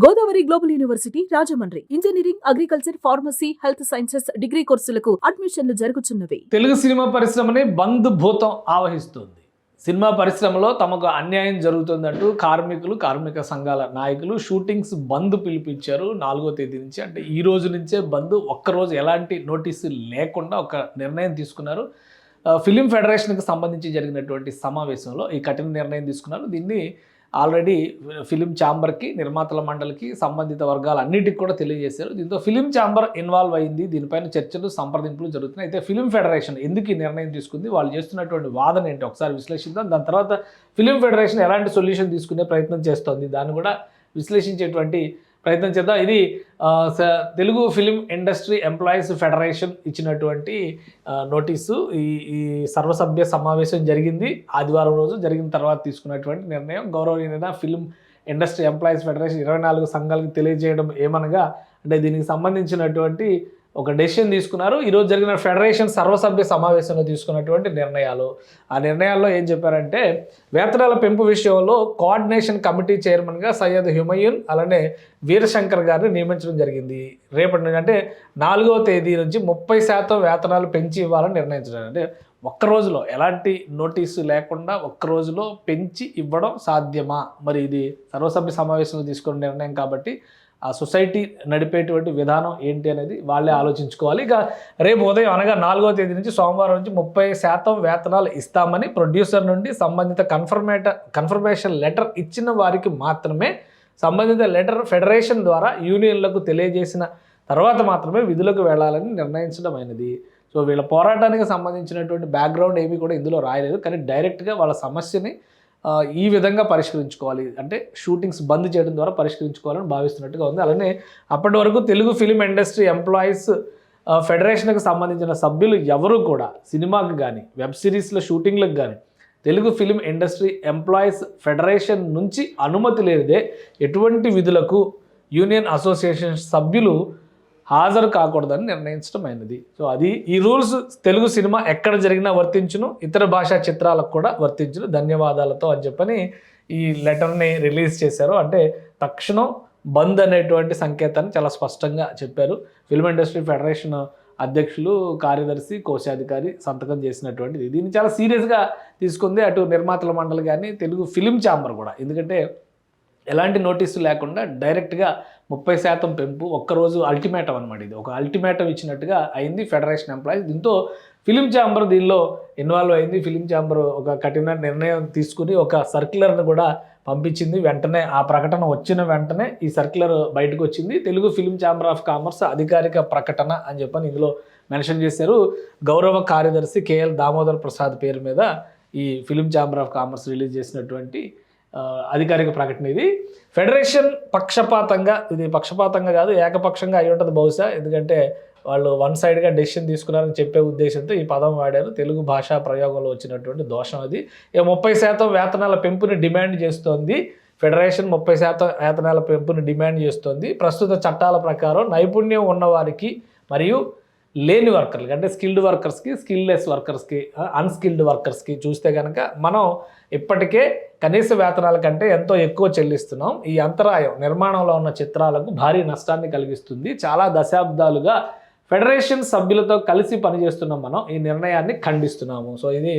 Godavari global university Rajahmundry engineering, agriculture, pharmacy, health sciences degree కోర్సులకు అడ్మిషన్లు జరుగుతున్నవి. Telugu cinema పరిశ్రమని బంద్ భూతం ఆవహిస్తుంది. సినిమా పరిశ్రమలో తమకు అన్యాయం జరుగుతుందంటూ కార్మిక సంఘాల నాయకులు షూటింగ్స్ బంద్ పిలిపించారు. 4వ తేదీ నుంచి, అంటే ఈ రోజు నుంచే బంద్. ఒక్కరోజు ఎలాంటి నోటీసు లేకుండా ఒక నిర్ణయం తీసుకున్నారు. ఫిలిం ఫెడరేషన్కి సంబంధించి జరిగినటువంటి సమావేశంలో ఈ కఠిన నిర్ణయం తీసుకున్నారు. దీన్ని ఆల్రెడీ ఫిలిం ఛాంబర్కి, నిర్మాతల మండలికి, సంబంధిత వర్గాలన్నిటికీ కూడా తెలియజేశారు. దీంతో ఫిలిం ఛాంబర్ ఇన్వాల్వ్ అయింది. దీనిపైన చర్చలు, సంప్రదింపులు జరుగుతున్నాయి. అయితే ఫిలిం ఫెడరేషన్ ఎందుకు ఈ నిర్ణయం తీసుకుంది, వాళ్ళు చేస్తున్నటువంటి వాదన ఏంటి ఒకసారి విశ్లేషిద్దాం. దాని తర్వాత ఫిలిం ఫెడరేషన్ ఎలాంటి సొల్యూషన్ తీసుకునే ప్రయత్నం చేస్తోంది, దాన్ని కూడా విశ్లేషించేటువంటి ప్రయత్నం చేద్దాం. ఇది Telugu film industry employees federation ఇచ్చినటువంటి నోటీసు. ఈ సర్వసభ్య సమావేశం జరిగింది ఆదివారం రోజు. జరిగిన తర్వాత తీసుకున్నటువంటి నిర్ణయం. గౌరవనీయ ఫిలిం ఇండస్ట్రీ ఎంప్లాయీస్ ఫెడరేషన్ 24 సంఘాలకు తెలియజేయడం ఏమనగా, అంటే దీనికి సంబంధించినటువంటి ఒక డెసిషన్ తీసుకున్నారు. ఈరోజు జరిగిన ఫెడరేషన్ సర్వసభ్య సమావేశంలో తీసుకున్నటువంటి నిర్ణయాలు. ఆ నిర్ణయాల్లో ఏం చెప్పారంటే, వేతనాల పెంపు విషయంలో కోఆర్డినేషన్ కమిటీ చైర్మన్గా సయ్యద్ హుమయూన్ అలానే వీరశంకర్ గారిని నియమించడం జరిగింది. రేపటి నుంచి, అంటే 4వ తేదీ నుంచి 30% వేతనాలు పెంచి ఇవ్వాలని నిర్ణయించడం. అంటే ఒక్క రోజులో ఎలాంటి నోటీసు లేకుండా ఒక్క రోజులో పెంచి ఇవ్వడం సాధ్యమా? మరి ఇది సర్వసభ్య సమావేశంలో తీసుకున్న నిర్ణయం కాబట్టి ఆ సొసైటీ నడిపేటువంటి విధానం ఏంటి అనేది వాళ్ళే ఆలోచించుకోవాలి. ఇక రేపు ఉదయం అనగా 4వ తేదీ నుంచి సోమవారం నుంచి 30% వేతనాలు ఇస్తామని ప్రొడ్యూసర్ నుండి సంబంధిత కన్ఫర్మేషన్ లెటర్ ఇచ్చిన వారికి మాత్రమే, సంబంధిత లెటర్ ఫెడరేషన్ ద్వారా యూనియన్లకు తెలియజేసిన తర్వాత మాత్రమే విధులకు వెళ్లాలని నిర్ణయించడమైనది. సో వీళ్ళ పోరాటానికి సంబంధించినటువంటి బ్యాక్గ్రౌండ్ ఏమీ కూడా ఇందులో రాయలేదు, కానీ డైరెక్ట్గా వాళ్ళ సమస్యని ఈ విధంగా పరిష్కరించుకోవాలి, అంటే షూటింగ్స్ బంద్ చేయడం ద్వారా పరిష్కరించుకోవాలని భావిస్తున్నట్టుగా ఉంది. అలానే అప్పటి వరకు తెలుగు ఫిలిం ఇండస్ట్రీ ఎంప్లాయీస్ ఫెడరేషన్కి సంబంధించిన సభ్యులు ఎవరు కూడా సినిమాకి కానీ, వెబ్ సిరీస్ల షూటింగ్లకు కానీ Telugu film industry employees federation నుంచి అనుమతి లేనిదే ఎటువంటి విధులకు యూనియన్ అసోసియేషన్ సభ్యులు హాజరు కాకూడదని నిర్ణయించడం అయినది. సో అది ఈ రూల్స్ తెలుగు సినిమా ఎక్కడ జరిగినా వర్తించును, ఇతర భాషా చిత్రాలకు కూడా వర్తించును, ధన్యవాదాలతో అని చెప్పని ఈ లెటర్ని రిలీజ్ చేశారు. అంటే తక్షణం బంద్ అనేటువంటి సంకేతాన్ని చాలా స్పష్టంగా చెప్పారు. ఫిల్మ్ ఇండస్ట్రీ ఫెడరేషన్ అధ్యక్షులు, కార్యదర్శి, కోశాధికారి సంతకం చేసినటువంటిది. దీన్ని చాలా సీరియస్గా తీసుకుంది అటు నిర్మాతల మండలి కానీ, తెలుగు ఫిలిం ఛాంబర్ కూడా. ఎందుకంటే ఎలాంటి నోటీసు లేకుండా డైరెక్ట్గా 30% పెంపు, ఒక్కరోజు అల్టిమేటం అనమాట. ఇది ఒక అల్టిమేటం ఇచ్చినట్టుగా అయింది ఫెడరేషన్ ఎంప్లాయీస్. దీంతో ఫిలిం ఛాంబర్ దీనిలో ఇన్వాల్వ్ అయింది. ఫిలిం ఛాంబర్ ఒక కఠిన నిర్ణయం తీసుకుని ఒక సర్క్యులర్ను కూడా పంపించింది. వెంటనే ఆ ప్రకటన వచ్చిన వెంటనే ఈ సర్క్యులర్ బయటకు వచ్చింది. Telugu film chamber of commerce అధికారిక ప్రకటన అని చెప్పని ఇందులో మెన్షన్ చేశారు. గౌరవ కార్యదర్శి కేఎల్ దామోదర్ ప్రసాద్ పేరు మీద ఈ film chamber of commerce release చేసినటువంటి అధికారిక ప్రకటన ఇది. ఫెడరేషన్ పక్షపాతంగా, ఇది పక్షపాతంగా కాదు ఏకపక్షంగా అయి ఉంటుంది బహుశా, ఎందుకంటే వాళ్ళు వన్ సైడ్గా డెసిషన్ తీసుకున్నారని చెప్పే ఉద్దేశంతో ఈ పదం వాడారు. తెలుగు భాషా ప్రయోగంలో వచ్చినటువంటి దోషం అది. 30% వేతనాల పెంపుని డిమాండ్ చేస్తోంది ఫెడరేషన్. 30% వేతనాల పెంపుని డిమాండ్ చేస్తోంది. ప్రస్తుత చట్టాల ప్రకారం నైపుణ్యం ఉన్నవారికి మరియు లేని వర్కర్లకి, అంటే స్కిల్డ్ వర్కర్స్కి, స్కిల్లెస్ వర్కర్స్కి, అన్స్కిల్డ్ వర్కర్స్కి చూస్తే కనుక మనం ఇప్పటికే కనీస వేతనాల కంటే ఎంతో ఎక్కువ చెల్లిస్తున్నాం. ఈ అంతరాయం నిర్మాణంలో ఉన్న చిత్రాలకు భారీ నష్టాన్ని కలిగిస్తుంది. చాలా దశాబ్దాలుగా ఫెడరేషన్ సభ్యులతో కలిసి పనిచేస్తున్నాం. మనం ఈ నిర్ణయాన్ని ఖండిస్తున్నాము. సో ఇది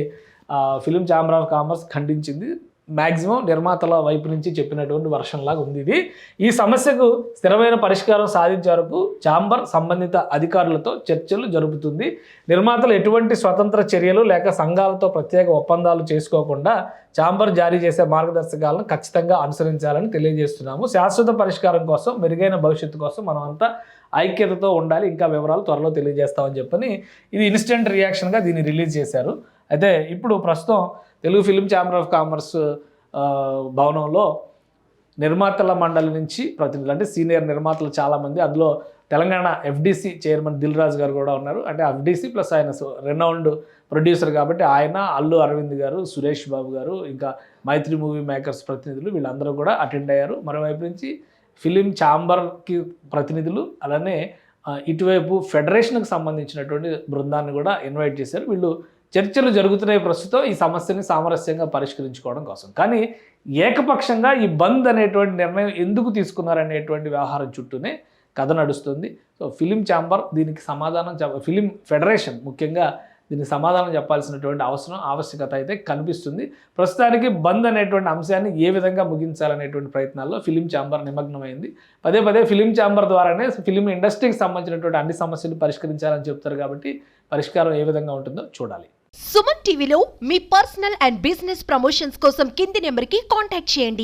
ఫిలిం ఛాంబర్ ఆఫ్ కామర్స్ ఖండించింది. మ్యాక్సిమం నిర్మాతల వైపు నుంచి చెప్పినటువంటి వర్షన్లాగా ఉంది ఇది. ఈ సమస్యకు స్థిరమైన పరిష్కారం సాధించే వరకు ఛాంబర్ సంబంధిత అధికారులతో చర్చలు జరుపుతుంది. నిర్మాతలు ఎటువంటి స్వతంత్ర చర్యలు లేక సంఘాలతో ప్రత్యేక ఒప్పందాలు చేసుకోకుండా ఛాంబర్ జారీ చేసే మార్గదర్శకాలను ఖచ్చితంగా అనుసరించాలని తెలియజేస్తున్నాము. శాశ్వత పరిష్కారం కోసం, మెరుగైన భవిష్యత్తు కోసం మనం అంతా ఐక్యతతో ఉండాలి. ఇంకా వివరాలు త్వరలో తెలియజేస్తామని చెప్పని ఇది ఇన్స్టెంట్ రియాక్షన్గా దీన్ని రిలీజ్ చేశారు. అయితే ఇప్పుడు ప్రస్తుతం Telugu film chamber of commerce భవనంలో నిర్మాతల మండలి నుంచి ప్రతినిధులు, అంటే సీనియర్ నిర్మాతలు చాలామంది, అందులో తెలంగాణ ఎఫ్డిసి చైర్మన్ దిల్ రాజు గారు కూడా ఉన్నారు. అంటే ఎఫ్డిసి ప్లస్ ఆయన రెనౌండ్ ప్రొడ్యూసర్ కాబట్టి ఆయన, అల్లు అరవింద్ గారు, సురేష్ బాబు గారు, ఇంకా మైత్రి మూవీ మేకర్స్ ప్రతినిధులు వీళ్ళందరూ కూడా అటెండ్ అయ్యారు. మరోవైపు నుంచి ఫిలిం ఛాంబర్కి ప్రతినిధులు, అలానే ఇటువైపు ఫెడరేషన్కి సంబంధించినటువంటి బృందాన్ని కూడా ఇన్వైట్ చేశారు. వీళ్ళు చర్చలు జరుగుతున్నాయి ప్రస్తుతం ఈ సమస్యని సామరస్యంగా పరిష్కరించుకోవడం కోసం. కానీ ఏకపక్షంగా ఈ బంద్ అనేటువంటి నిర్ణయం ఎందుకు తీసుకున్నారనేటువంటి వ్యవహారం చుట్టూనే కథ నడుస్తుంది. సో ఫిలిం ఛాంబర్ దీనికి సమాధానం ఫిలిం ఫెడరేషన్ ముఖ్యంగా దీనికి సమాధానం చెప్పాల్సినటువంటి ఆవశ్యకత అయితే కనిపిస్తుంది. ప్రస్తుతానికి బంద్ అనేటువంటి అంశాన్ని ఏ విధంగా ముగించాలనేటువంటి ప్రయత్నాల్లో ఫిలిం ఛాంబర్ నిమగ్నమైంది. పదే పదే ఫిలిం ఛాంబర్ ద్వారానే ఫిలిం ఇండస్ట్రీకి సంబంధించినటువంటి అన్ని సమస్యలు పరిష్కరించాలని చెప్తారు కాబట్టి పరిష్కారం ఏ విధంగా ఉంటుందో చూడాలి. సుమన్ టీవీలో మీ పర్సనల్ అండ్ బిజినెస్ ప్రమోషన్స్ కోసం కింది నెంబర్కి కాంటాక్ట్ చేయండి.